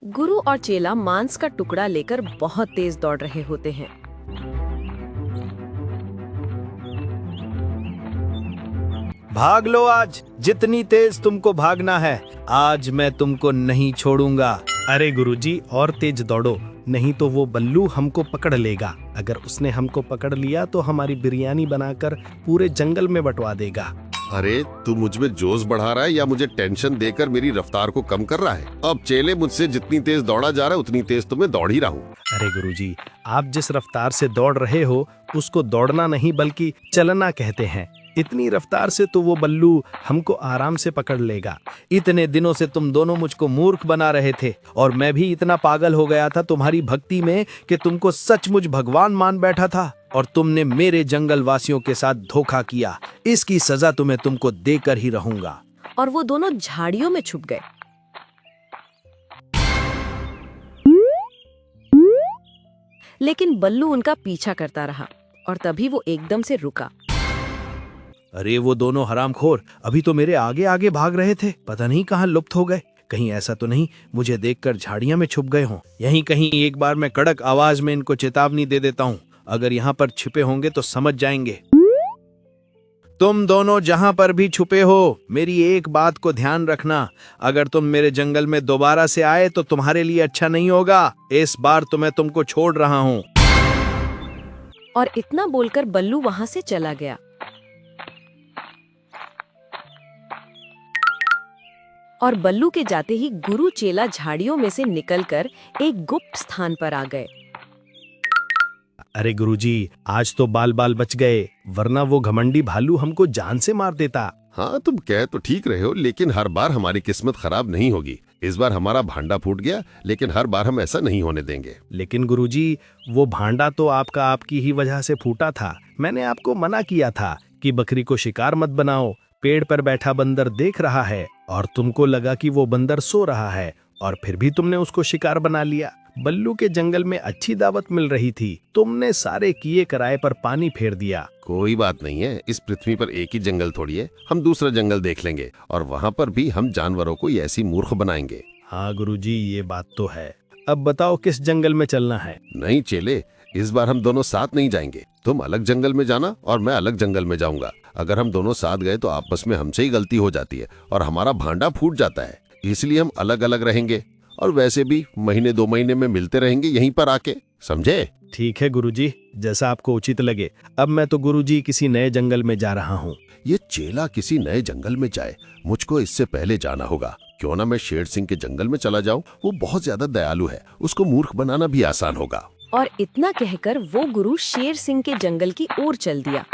गुरु और चेला मांस का टुकड़ा लेकर बहुत तेज दौड़ रहे होते हैं। भाग लो आज, जितनी तेज तुमको भागना है। आज मैं तुमको नहीं छोड़ूंगा। अरे गुरुजी, और तेज दौड़ो, नहीं तो वो बल्लू हमको पकड़ लेगा। अगर उसने हमको पकड़ लिया तो हमारी बिरयानी बनाकर पूरे जंगल में बंटवा देगा। अरे तू मुझ में जोश बढ़ा रहा है या मुझे टेंशन देकर मेरी रफ्तार को कम कर रहा है? अब चेले, मुझसे जितनी तेज दौड़ा जा रहा है उतनी तेज तो मैं दौड़ ही रहा हूँ। अरे गुरुजी, आप जिस रफ्तार से दौड़ रहे हो उसको दौड़ना नहीं बल्कि चलना कहते हैं। इतनी रफ्तार से तो वो बल्लू हमको आराम से पकड़ लेगा। इतने दिनों से तुम दोनों मुझको मूर्ख बना रहे थे और मैं भी इतना पागल हो गया था तुम्हारी भक्ति में कि तुमको सचमुच भगवान मान बैठा था और तुमने मेरे जंगल वासियों के साथ धोखा किया। इसकी सजा तुम्हें तुमको देकर ही रहूंगा। और वो दोनों झाड़ियों में छुप गए। लेकिन बल्लू उनका पीछा करता रहा और तभी वो एकदम से रुका। अरे वो दोनों हरामखोर अभी तो मेरे आगे आगे भाग रहे थे, पता नहीं कहाँ लुप्त हो गए। कहीं ऐसा तो नहीं मुझे देखकर झाड़ियां में छुप गए हों। यहीं कहीं एक बार मैं कड़क आवाज में इनको चेतावनी दे देता हूँ। अगर यहाँ पर छिपे होंगे तो समझ जाएंगे। तुम दोनों जहां पर भी छुपे हो, मेरी एक बात को ध्यान रखना। अगर तुम मेरे जंगल में दोबारा से आए तो तुम्हारे लिए अच्छा नहीं होगा। इस बार तो मैं तुमको छोड़ रहा हूँ। और इतना बोलकर बल्लू वहां से चला गया। और बल्लू के जाते ही गुरु चेला झाड़ियों में से निकलकर एक गुप्त स्थान पर आ गए। अरे गुरुजी, आज तो बाल बाल बच गए, वरना वो घमंडी भालू हमको जान से मार देता। हाँ, तुम कह तो ठीक रहे हो, लेकिन हर बार हमारी किस्मत खराब नहीं होगी। इस बार हमारा भांडा फूट गया, लेकिन हर बार हम ऐसा नहीं होने देंगे। लेकिन गुरुजी, वो भांडा तो आपकी ही वजह से फूटा था। मैंने आपको मना किया था कि बकरी को शिकार मत बनाओ। पेड़ पर बैठा बंदर देख रहा है और तुमको लगा कि वो बंदर सो रहा है और फिर भी तुमने उसको शिकार बना लिया। बल्लू के जंगल में अच्छी दावत मिल रही थी, तुमने सारे किए कराए पर पानी फेर दिया। कोई बात नहीं है, इस पृथ्वी पर एक ही जंगल थोड़ी है। हम दूसरा जंगल देख लेंगे और वहाँ पर भी हम जानवरों को ऐसी मूर्ख बनाएंगे। हाँ गुरुजी, ये बात तो है। अब बताओ किस जंगल में चलना है? नहीं चेले, इस बार हम दोनों साथ नहीं जाएंगे। तुम अलग जंगल में जाना और मैं अलग जंगल में जाऊंगा। अगर हम दोनों साथ गए तो आपस में हमसे ही गलती हो जाती है और हमारा भांडा फूट जाता है। इसलिए हम अलग अलग रहेंगे और वैसे भी महीने 2 महीने में मिलते रहेंगे यहीं पर आके, समझे? ठीक है गुरुजी, जैसा आपको उचित लगे। अब मैं तो गुरुजी किसी नए जंगल में जा रहा हूँ। ये चेला किसी नए जंगल में जाए, मुझको इससे पहले जाना होगा। क्यों ना मैं शेर सिंह के जंगल में चला जाऊं, वो बहुत ज्यादा दयालु है, उसको मूर्ख बनाना भी आसान होगा। और इतना कहकर वो गुरु शेर सिंह के जंगल की ओर चल दिया।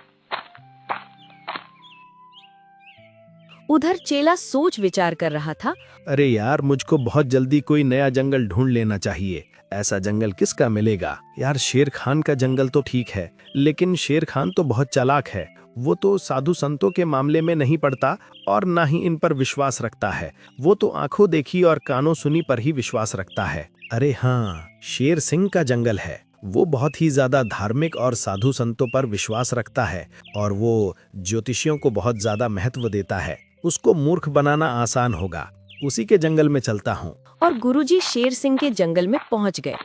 उधर चेला सोच विचार कर रहा था। अरे यार, मुझको बहुत जल्दी कोई नया जंगल ढूंढ लेना चाहिए। ऐसा जंगल किसका मिलेगा यार? शेर खान का जंगल तो ठीक है, लेकिन शेर खान तो बहुत चालाक है। वो तो साधु संतों के मामले में नहीं पड़ता और ना ही इन पर विश्वास रखता है। वो तो आंखों देखी और कानों सुनी पर ही विश्वास रखता है। अरे हाँ, शेर सिंह का जंगल है। वो बहुत ही ज्यादा धार्मिक और साधु संतों पर विश्वास रखता है और वो ज्योतिषियों को बहुत ज्यादा महत्व देता है। उसको मूर्ख बनाना आसान होगा। उसी के जंगल में चलता हूँ। और गुरुजी शेर सिंह के जंगल में पहुंच गए।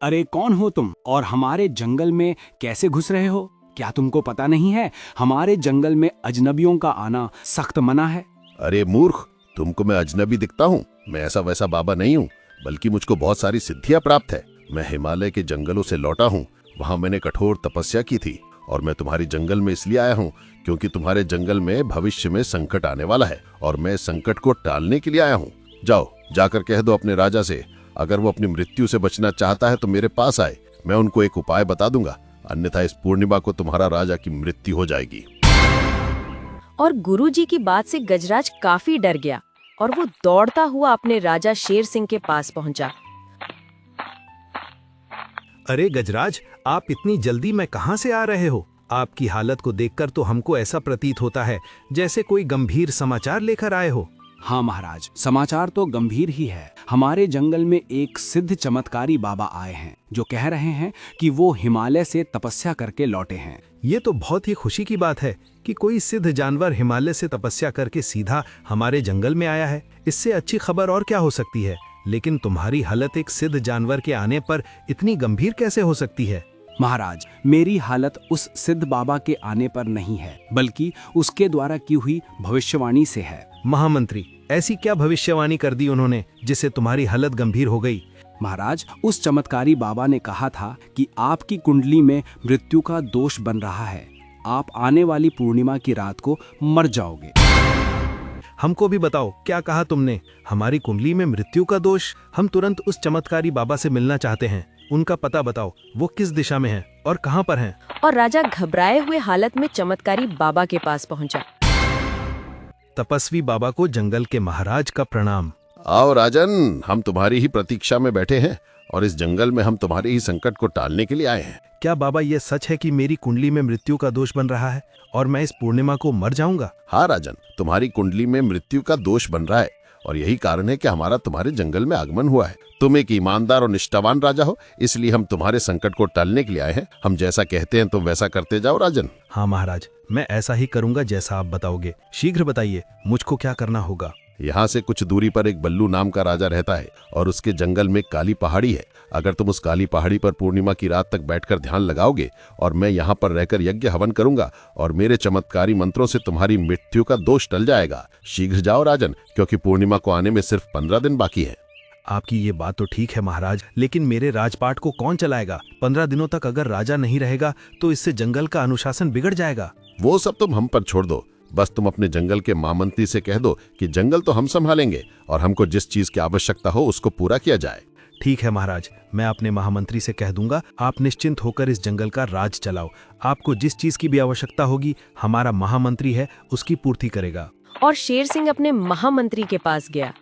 अरे कौन हो तुम और हमारे जंगल में कैसे घुस रहे हो? क्या तुमको पता नहीं है हमारे जंगल में अजनबियों का आना सख्त मना है? अरे मूर्ख, तुमको मैं अजनबी दिखता हूँ? मैं ऐसा वैसा बाबा नहीं हूँ, बल्कि मुझको बहुत सारी सिद्धियां प्राप्त है। मैं हिमालय के जंगलों से लौटा हूँ। वहाँ मैंने कठोर तपस्या की थी और मैं तुम्हारी जंगल में इसलिए आया हूँ क्योंकि तुम्हारे जंगल में भविष्य में संकट आने वाला है और मैं संकट को टालने के लिए आया हूँ। जाओ, जाकर कह दो अपने राजा से, अगर वो अपनी मृत्यु से बचना चाहता है तो मेरे पास आए। मैं उनको एक उपाय बता दूंगा, अन्यथा इस पूर्णिमा को तुम्हारा राजा की मृत्यु हो जाएगी। और गुरुजी की बात से गजराज काफी डर गया और वो दौड़ता हुआ अपने राजा शेर सिंह के पास पहुंचा। अरे गजराज, आप इतनी जल्दी में कहाँ से आ रहे हो? आपकी हालत को देखकर तो हमको ऐसा प्रतीत होता है जैसे कोई गंभीर समाचार लेकर आए हो। हाँ महाराज, समाचार तो गंभीर ही है। हमारे जंगल में एक सिद्ध चमत्कारी बाबा आए हैं जो कह रहे हैं कि वो हिमालय से तपस्या करके लौटे हैं। ये तो बहुत ही खुशी की बात है कि कोई सिद्ध जानवर हिमालय से तपस्या करके सीधा हमारे जंगल में आया है। इससे अच्छी खबर और क्या हो सकती है? लेकिन तुम्हारी हालत एक सिद्ध जानवर के आने पर इतनी गंभीर कैसे हो सकती है? महाराज, मेरी हालत उस सिद्ध बाबा के आने पर नहीं है, बल्कि उसके द्वारा की हुई भविष्यवाणी से है। महामंत्री, ऐसी क्या भविष्यवाणी कर दी उन्होंने जिससे तुम्हारी हालत गंभीर हो गई? महाराज, उस चमत्कारी बाबा ने कहा था कि आपकी कुंडली में मृत्यु का दोष बन रहा है। आप आने वाली पूर्णिमा की रात को मर जाओगे। हमको भी बताओ, क्या कहा तुमने? हमारी कुंडली में मृत्यु का दोष? हम तुरंत उस चमत्कारी बाबा से मिलना चाहते हैं। उनका पता बताओ, वो किस दिशा में है और कहाँ पर हैं? और राजा घबराए हुए हालत में चमत्कारी बाबा के पास पहुंचा। तपस्वी बाबा को जंगल के महाराज का प्रणाम। आओ राजन, हम तुम्हारी ही प्रतीक्षा में बैठे हैं और इस जंगल में हम तुम्हारे ही संकट को टालने के लिए आए हैं। क्या बाबा ये सच है कि मेरी कुंडली में मृत्यु का दोष बन रहा है और मैं इस पूर्णिमा को मर जाऊंगा? हाँ राजन, तुम्हारी कुंडली में मृत्यु का दोष बन रहा है और यही कारण है कि हमारा तुम्हारे जंगल में आगमन हुआ है। तुम एक ईमानदार और निष्ठावान राजा हो, इसलिए हम तुम्हारे संकट को टालने के लिए आए हैं। हम जैसा कहते हैं तुम वैसा करते जाओ राजन। हाँ महाराज, मैं ऐसा ही करूंगा जैसा आप बताओगे। शीघ्र बताइए, मुझको क्या करना होगा? यहाँ से कुछ दूरी पर एक बल्लू नाम का राजा रहता है और उसके जंगल में काली पहाड़ी है। अगर तुम उस काली पहाड़ी पर पूर्णिमा की रात तक बैठकर ध्यान लगाओगे और मैं यहाँ पर रहकर यज्ञ हवन करूंगा और मेरे चमत्कारी मंत्रों से तुम्हारी मृत्यु का दोष टल जाएगा। शीघ्र जाओ राजन, क्योंकि पूर्णिमा को आने में सिर्फ 15 दिन बाकी है। आपकी ये बात तो ठीक है महाराज, लेकिन मेरे राजपाट को कौन चलाएगा? 15 दिनों तक अगर राजा नहीं रहेगा तो इससे जंगल का अनुशासन बिगड़ जाएगा। वो सब तुम हम पर छोड़ दो। बस तुम अपने जंगल के महामंत्री से कह दो कि जंगल तो हम संभालेंगे और हमको जिस चीज की आवश्यकता हो उसको पूरा किया जाए। ठीक है महाराज, मैं अपने महामंत्री से कह दूंगा। आप निश्चिंत होकर इस जंगल का राज चलाओ। आपको जिस चीज की भी आवश्यकता होगी, हमारा महामंत्री है, उसकी पूर्ति करेगा। और शेर सिंह अपने महामंत्री के पास गया।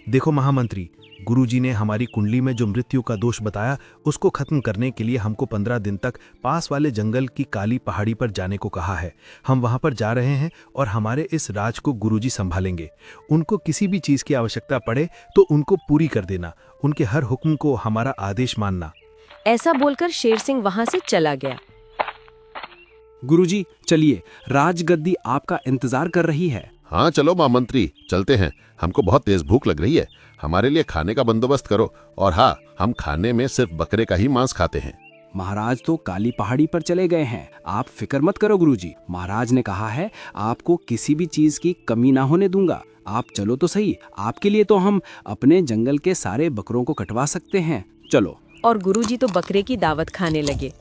देखो महामंत्री, गुरुजी ने हमारी कुंडली में जो मृत्यु का दोष बताया, उसको खत्म करने के लिए हमको 15 दिन तक पास वाले जंगल की काली पहाड़ी पर जाने को कहा है। हम वहां पर जा रहे हैं और हमारे इस राज को गुरुजी संभालेंगे। उनको किसी भी चीज की आवश्यकता पड़े तो उनको पूरी कर देना। उनके हर हुक्म को हमारा आदेश मानना। ऐसा बोलकर शेर सिंह वहां से चला गया। गुरुजी, चलिए, राजगद्दी आपका इंतजार कर रही है। हाँ चलो महामंत्री, चलते हैं। हमको बहुत तेज भूख लग रही है। हमारे लिए खाने का बंदोबस्त करो। और हाँ, हम खाने में सिर्फ बकरे का ही मांस खाते हैं। महाराज तो काली पहाड़ी पर चले गए हैं। आप फिक्र मत करो गुरुजी। महाराज ने कहा है आपको किसी भी चीज की कमी ना होने दूंगा। आप चलो तो सही। आपके लिए तो हम अपने जंगल के सारे बकरों को कटवा सकते हैं। चलो। और गुरुजी तो बकरे की दावत खाने लगे।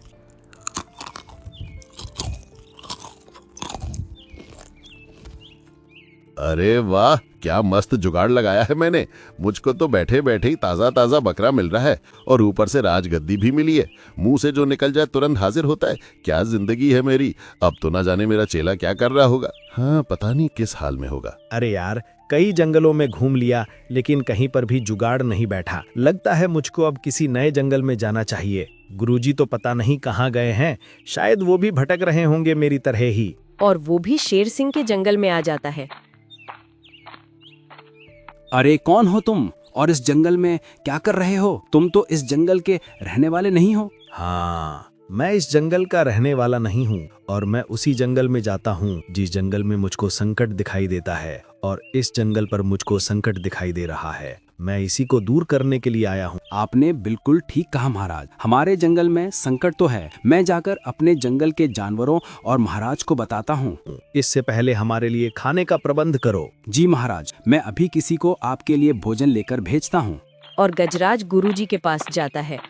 अरे वाह, क्या मस्त जुगाड़ लगाया है मैंने। मुझको तो बैठे बैठे ही ताजा ताजा बकरा मिल रहा है और ऊपर से राजगद्दी भी मिली है। मुंह से जो निकल जाए तुरंत हाजिर होता है। क्या जिंदगी है मेरी। अब तो ना जाने मेरा चेला क्या कर रहा होगा। हाँ, पता नहीं किस हाल में होगा। अरे यार, कई जंगलों में घूम लिया लेकिन कहीं पर भी जुगाड़ नहीं बैठा। लगता है मुझको अब किसी नए जंगल में जाना चाहिए। गुरुजी तो पता नहीं कहाँ गए हैं। शायद वो भी भटक रहे होंगे मेरी तरह ही। और वो भी शेर सिंह के जंगल में आ जाता है। अरे कौन हो तुम और इस जंगल में क्या कर रहे हो? तुम तो इस जंगल के रहने वाले नहीं हो। हाँ, मैं इस जंगल का रहने वाला नहीं हूँ और मैं उसी जंगल में जाता हूँ जिस जंगल में मुझको संकट दिखाई देता है। और इस जंगल पर मुझको संकट दिखाई दे रहा है। मैं इसी को दूर करने के लिए आया हूँ। आपने बिल्कुल ठीक कहा महाराज। हमारे जंगल में संकट तो है। मैं जाकर अपने जंगल के जानवरों और महाराज को बताता हूँ। इससे पहले हमारे लिए खाने का प्रबंध करो। जी महाराज, मैं अभी किसी को आपके लिए भोजन लेकर भेजता हूँ। और गजराज गुरुजी के पास जाता है।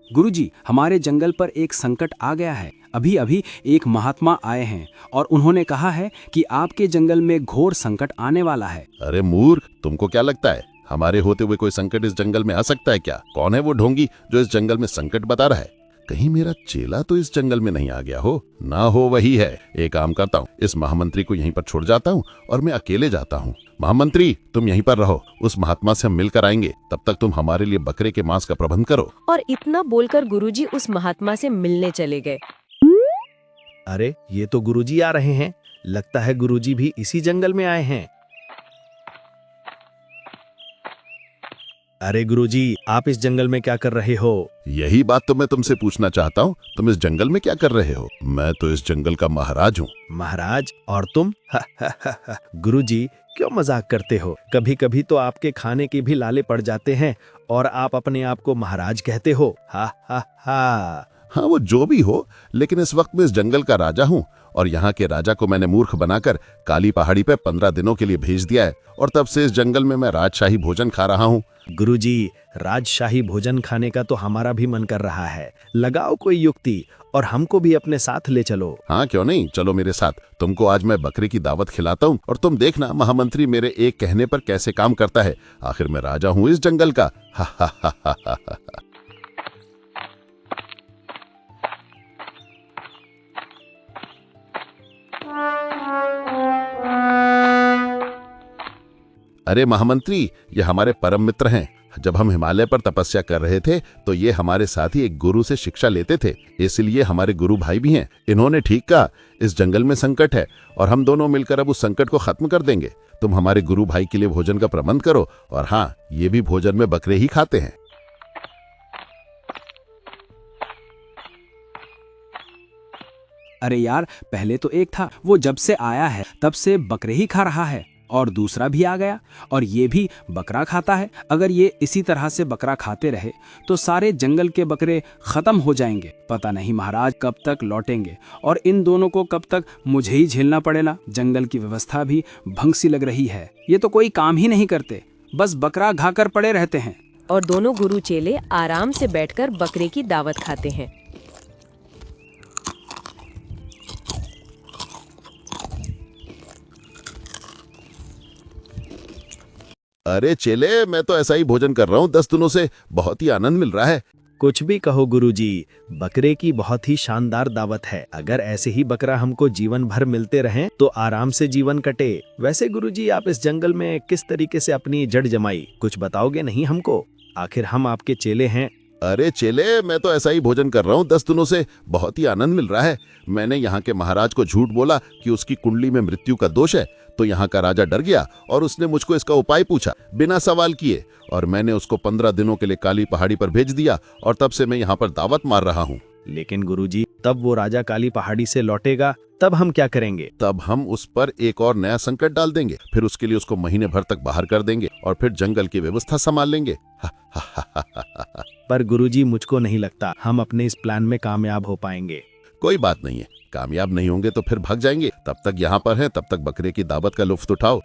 गुरुजी, हमारे जंगल पर एक संकट आ गया है। अभी अभी एक महात्मा आए हैं और उन्होंने कहा है कि आपके जंगल में घोर संकट आने वाला है। अरे मूर्ख, तुमको क्या लगता है हमारे होते हुए कोई संकट इस जंगल में आ सकता है क्या? कौन है वो ढोंगी जो इस जंगल में संकट बता रहा है? कहीं मेरा चेला तो इस जंगल में नहीं आ गया हो? ना हो वही है। एक काम करता हूँ, इस महामंत्री को यहीं पर छोड़ जाता हूँ और मैं अकेले जाता हूँ। महामंत्री, तुम यहीं पर रहो। उस महात्मा से हम मिलकर आएंगे। तब तक तुम हमारे लिए बकरे के मांस का प्रबंध करो। और इतना बोलकर गुरुजी उस महात्मा से मिलने चले गए। अरे, ये तो गुरुजी आ रहे हैं। लगता है गुरुजी भी इसी जंगल में आए हैं। अरे गुरुजी, आप इस जंगल में क्या कर रहे हो? यही बात तो मैं तुमसे पूछना चाहता हूँ, तुम इस जंगल में क्या कर रहे हो? मैं तो इस जंगल का महाराज हूँ। महाराज? और तुम? गुरुजी, क्यों मजाक करते हो? कभी कभी तो आपके खाने के भी लाले पड़ जाते हैं और आप अपने आप को महाराज कहते हो। हा हा हा। हाँ, वो जो भी हो, लेकिन इस वक्त मैं इस जंगल का राजा हूँ और यहाँ के राजा को मैंने मूर्ख बनाकर काली पहाड़ी पे 15 दिनों के लिए भेज दिया है और तब से इस जंगल में मैं राजशाही भोजन खा रहा हूँ। गुरुजी, राजशाही भोजन खाने का तो हमारा भी मन कर रहा है। लगाओ कोई युक्ति और हमको भी अपने साथ ले चलो। हाँ, क्यों नहीं, चलो मेरे साथ। तुमको आज मैं बकरे की दावत खिलाता हूँ और तुम देखना महामंत्री मेरे एक कहने पर कैसे काम करता है। आखिर मैं राजा हूँ इस जंगल का। हा हा हा हा हा हा। अरे महामंत्री, ये हमारे परम मित्र हैं। जब हम हिमालय पर तपस्या कर रहे थे तो ये हमारे साथ ही एक गुरु से शिक्षा लेते थे, इसलिए हमारे गुरु भाई भी हैं। इन्होंने ठीक कहा, इस जंगल में संकट है और हम दोनों मिलकर अब उस संकट को खत्म कर देंगे। तुम हमारे गुरु भाई के लिए भोजन का प्रबंध करो और हाँ, ये भी भोजन में बकरे ही खाते हैं। अरे यार, पहले तो एक था, वो जब से आया है तब से बकरे ही खा रहा है और दूसरा भी आ गया और ये भी बकरा खाता है। अगर ये इसी तरह से बकरा खाते रहे तो सारे जंगल के बकरे खत्म हो जाएंगे। पता नहीं महाराज कब तक लौटेंगे और इन दोनों को कब तक मुझे ही झेलना पड़ेगा। जंगल की व्यवस्था भी भंग सी लग रही है। ये तो कोई काम ही नहीं करते, बस बकरा खाकर पड़े रहते हैं। और दोनों गुरु चेले आराम से बैठकर बकरे की दावत खाते हैं। अरे चेले, मैं तो ऐसा ही भोजन कर रहा हूँ 10 दिनों से, बहुत ही आनंद मिल रहा है। कुछ भी कहो गुरुजी, बकरे की बहुत ही शानदार दावत है। अगर ऐसे ही बकरा हमको जीवन भर मिलते रहें तो आराम से जीवन कटे। वैसे गुरुजी, आप इस जंगल में किस तरीके से अपनी जड़ जमाई, कुछ बताओगे नहीं हमको? आखिर हम आपके चेले हैं। अरे चेले, मैं तो ऐसा ही भोजन कर रहा हूँ 10 दिनों से, बहुत ही आनंद मिल रहा है। मैंने यहाँ के महाराज को झूठ बोला कि उसकी कुंडली में मृत्यु का दोष है, तो यहाँ का राजा डर गया और उसने मुझको इसका उपाय पूछा बिना सवाल किए और मैंने उसको 15 दिनों के लिए काली पहाड़ी पर भेज दिया और तब से मैं यहाँ पर दावत मार रहा हूँ। लेकिन गुरुजी, तब वो राजा काली पहाड़ी से लौटेगा, तब हम क्या करेंगे? तब हम उस पर एक और नया संकट डाल देंगे, फिर उसके लिए उसको महीने भर तक बाहर कर देंगे और फिर जंगल की व्यवस्था संभाल लेंगे। पर गुरुजी, मुझको नहीं लगता हम अपने इस प्लान में कामयाब हो पाएंगे। कोई बात नहीं है, कामयाब नहीं होंगे तो फिर भाग जाएंगे। तब तक यहाँ पर है, तब तक बकरे की दावत का लुत्फ उठाओ।